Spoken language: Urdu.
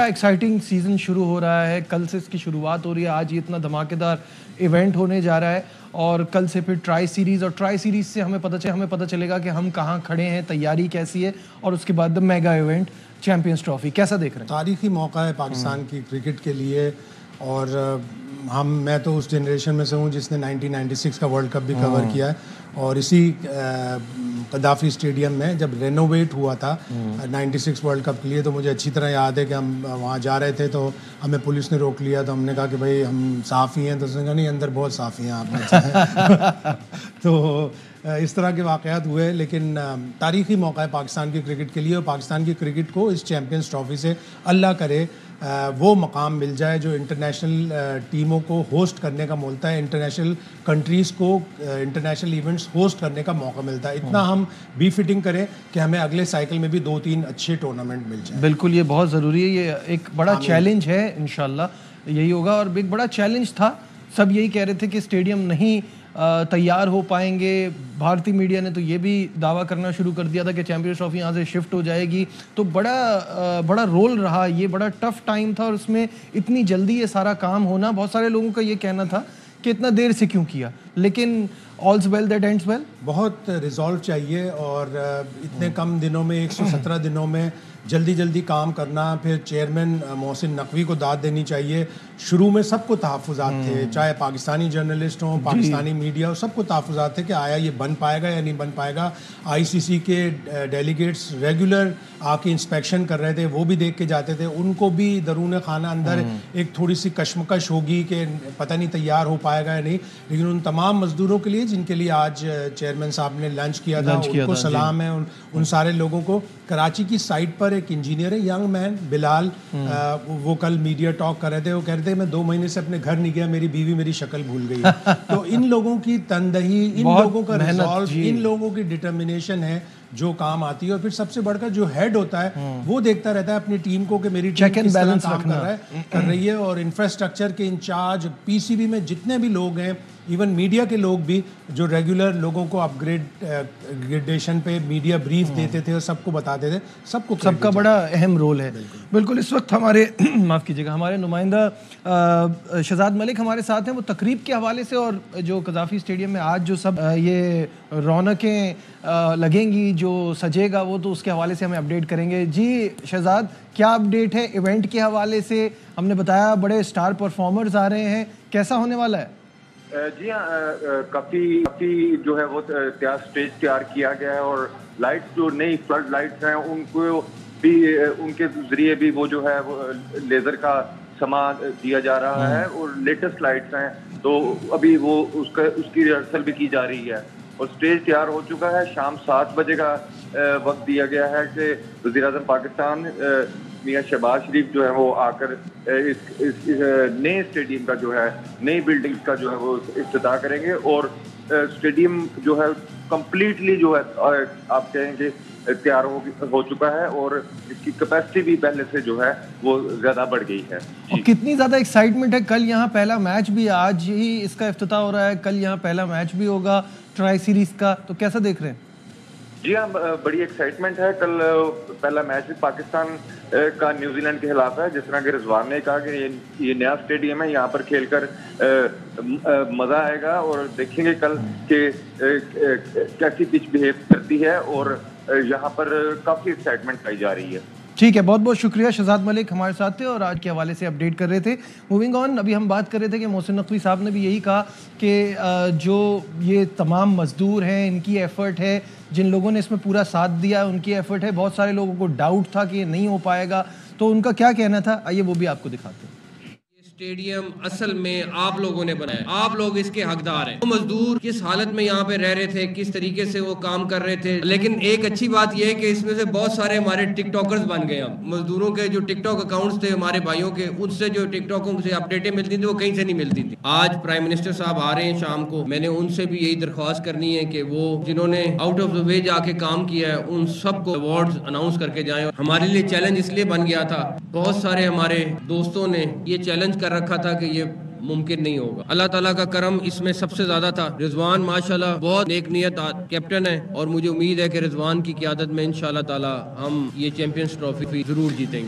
ایکسائٹنگ سیزن شروع ہو رہا ہے, کل سے اس کی شروعات ہو رہی ہے. آج یہ اتنا دھماکے دار ایونٹ ہونے جا رہا ہے اور کل سے پھر ٹرائی سیریز, اور ٹرائی سیریز سے ہمیں پتہ چلے گا کہ ہم کہاں کھڑے ہیں, تیاری کیسی ہے, اور اس کے بعد میگا ایونٹ چیمپئنز ٹرافی. کیسا دیکھ رہے ہیں؟ تاریخی موقع ہے پاکستان کی کرکٹ کے لیے, اور میں تو اس جنریشن میں سے ہوں جس نے 1996 کا ورلڈ کپ بھی کور کیا ہے, اور اسی قذافی اسٹیڈیم میں جب رینوویٹ ہوا تھا 96 ورلڈ کپ کے لیے, تو مجھے اچھی طرح یاد ہے کہ ہم وہاں جا رہے تھے تو ہمیں پولیس نے روک لیا. تو ہم نے کہا کہ بھائی ہم صحافی ہیں, تو اس نے کہا نہیں اندر بہت صحافی ہیں آپ میں. تو اس طرح کے واقعات ہوئے, لیکن تاریخی موقع ہے پاکستان کی کرکٹ کے لیے, اور پاکستان کی کرکٹ کو اس چیمپئنز ٹرافی سے اللہ کرے وہ مقام مل جائے جو انٹرنیشنل ٹیموں کو ہوسٹ کرنے کا ملتا ہے, انٹرنیشنل کنٹریز کو انٹرنیشنل ایونٹس ہوسٹ کرنے کا موقع ملتا ہے. اتنا ہم بی فٹنگ کریں کہ ہمیں اگلے سائیکل میں بھی 2-3 اچھے ٹورنامنٹ مل جائیں. بالکل, یہ بہت ضروری ہے. یہ ایک بڑا چیلنج ہے, انشاءاللہ یہی ہوگا, اور ایک بڑا چیلنج تھا. سب یہی کہہ رہے تھے کہ اسٹیڈیم نہیں تیار ہو پائیں گے. بھارتی میڈیا نے تو یہ بھی دعویٰ کرنا شروع کر دیا تھا کہ چیمپئنز ٹرافی یہاں سے شفٹ ہو جائے گی. تو بڑا رول رہا, یہ بڑا ٹف ٹائم تھا, اور اس میں اتنی جلدی یہ سارا کام ہونا, بہت سارے لوگوں کا یہ کہنا تھا کہ اتنا دیر سے کیوں کیا, لیکن all's well that ends well. بہت ریزالو چاہیے, اور اتنے کم دنوں میں 117 دنوں میں جلدی کام کرنا. پھر چیئرمین محسن نقوی کو داد دینی چاہیے. شروع میں سب کو تحفظات تھے, چاہے پاکستانی جرنلسٹ ہوں, پاکستانی میڈیا ہو, سب کو تحفظات تھے کہ آیا یہ بن پائے گا یا نہیں بن پائے گا. آئی سی سی کے ڈیلیگیٹس ریگولر آ کے انسپیکشن کر رہے تھے, وہ بھی دیکھ کے جاتے تھے. ان کو بھی درون خانہ اندر ایک تھوڑی سی کشمکش ہوگی کہ پتہ نہیں تیار ہو پائے گا یا نہیں. لیکن ان تمام مزدوروں کے لیے جن کے لیے آج چیئرمین صاحب نے لنچ کیا تھا, ان کو سلام ہے. ان سارے لوگوں کو. کراچی کی سائٹ پر ایک انجینئر ہے, ینگ مین بلال, وہ کل میڈیا ٹاک کر رہے تھے. وہ کہہ رہے تھے میں 2 مہینے سے اپنے گھر نہیں گیا, میری بیوی میری شکل بھول گئی. تو ان لوگوں کی تندہی, ان لوگوں کا ریزالو, ان لوگوں کی ڈٹرمنیشن ہے جو کام آتی ہے. اور پھر سب سے بڑھ کر جو ہیڈ ہوتا ہے وہ دیکھتا رہتا ہے اپنی ٹیم کو کہ میری ٹیم کس طرح کام کر رہی ہے. اور انفراسٹرکچر کے انچارج پی سی بی میں جتنے بھی لوگ ہیں, ایون میڈیا کے لوگ بھی جو ریگولر لوگوں کو گریڈیشن پہ میڈیا بریف دیتے تھے اور سب کو بتاتے تھے, سب کا بڑا اہم رول ہے. بالکل. اس وقت ہمارے معاف کیجیے گا, ہمارے نمائندہ شہزاد ملک ہمارے ساتھ ہیں. وہ تقریب کے حوالے سے اور جو قذافی اسٹیڈیم میں آج جو سب یہ رونقیں لگیں گی, جو سجے گا, وہ تو اس کے حوالے سے ہمیں اپڈیٹ کریں گے. جی شہزاد, کیا اپڈیٹ ہے ایونٹ کے حوالے سے؟ ہم نے بتایا بڑے اسٹار پرفارمرز آ رہے ہیں, کیسا ہونے والا ہے؟ جی ہاں, کافی جو ہے وہ اسٹیج تیار کیا گیا ہے, اور لائٹس جو نئی فلڈ لائٹس ہیں ان کو بھی ان کے ذریعے بھی وہ جو ہے وہ لیزر کا سما دیا جا رہا ہے, اور لیٹسٹ لائٹس ہیں. تو ابھی وہ اس کی ریہرسل بھی کی جا رہی ہے, اور اسٹیج تیار ہو چکا ہے. شام 7 بجے کا وقت دیا گیا ہے کہ وزیر اعظم پاکستان میاں شہباز شریف جو ہے وہ آ کر اس نئے اسٹیڈیم کا جو ہے, نئی بلڈنگ کا جو ہے وہ افتتاح کریں گے. اور اسٹیڈیم جو ہے کمپلیٹلی جو ہے آپ کہیں گے تیار ہو چکا ہے, اور اس کی کیپیسٹی بھی پہلے سے جو ہے وہ زیادہ بڑھ گئی ہے. کتنی زیادہ ایکسائٹمنٹ ہے. کل یہاں پہلا میچ بھی, آج ہی اس کا افتتاح ہو رہا ہے, کل یہاں پہلا میچ بھی ہوگا ٹرائی سیریز کا, تو کیسا دیکھ رہے ہیں؟ جی ہاں, بڑی ایکسائٹمنٹ ہے. کل پہلا میچ پاکستان کا نیوزی لینڈ کے خلاف ہے. جس طرح کہ رضوان نے کہا کہ یہ نیا اسٹیڈیم ہے, یہاں پر کھیل کر مزہ آئے گا, اور دیکھیں گے کل کہ کیسی پچ بہیو کرتی ہے, اور یہاں پر کافی ایکسائٹمنٹ پائی جا رہی ہے. ٹھیک ہے, بہت بہت شکریہ. شہزاد ملک ہمارے ساتھ تھے اور آج کے حوالے سے اپڈیٹ کر رہے تھے. موونگ آن, ابھی ہم بات کر رہے تھے کہ محسن نقوی صاحب نے بھی یہی کہا کہ جو یہ تمام مزدور ہیں ان کی ایفرٹ ہے, جن لوگوں نے اس میں پورا ساتھ دیا ان کی ایفرٹ ہے. بہت سارے لوگوں کو ڈاؤٹ تھا کہ یہ نہیں ہو پائے گا, تو ان کا کیا کہنا تھا, آئیے وہ بھی آپ کو دکھاتے ہیں. اسٹیڈیم اصل میں آپ لوگوں نے بنایا, آپ لوگ اس کے حقدار ہیں. وہ مزدور کس حالت میں یہاں پہ رہ رہے تھے, کس طریقے سے وہ کام کر رہے تھے, لیکن ایک اچھی بات یہ ہے کہ اس میں سے بہت سارے ہمارے ٹک ٹاکرز بن گئے. ہم مزدوروں کے جو ٹک ٹاک اکاؤنٹس تھے ہمارے بھائیوں کے, ان سے جو ٹک ٹاکوں سے اپڈیٹیں ملتی تھیں وہ کہیں سے نہیں ملتی تھی. آج پرائم منسٹر صاحب آ رہے ہیں شام کو, میں نے ان سے بھی یہی درخواست کرنی ہے کہ وہ جنہوں نے آؤٹ آف دا وے جا کے کام کیا ہے ان سب کو ایوارڈز اناؤنس کر کے جائیں. ہمارے لیے چیلنج اس لیے بن گیا تھا, بہت سارے ہمارے دوستوں نے یہ چیلنج کر رکھا تھا کہ یہ ممکن نہیں ہوگا. اللہ تعالیٰ کا کرم اس میں سب سے زیادہ تھا. رضوان ماشاءاللہ بہت نیک نیت کیپٹن ہے, اور مجھے امید ہے کہ رضوان کی قیادت میں انشاءاللہ تعالیٰ ہم یہ چیمپئنز ٹرافی ضرور جیتیں گے.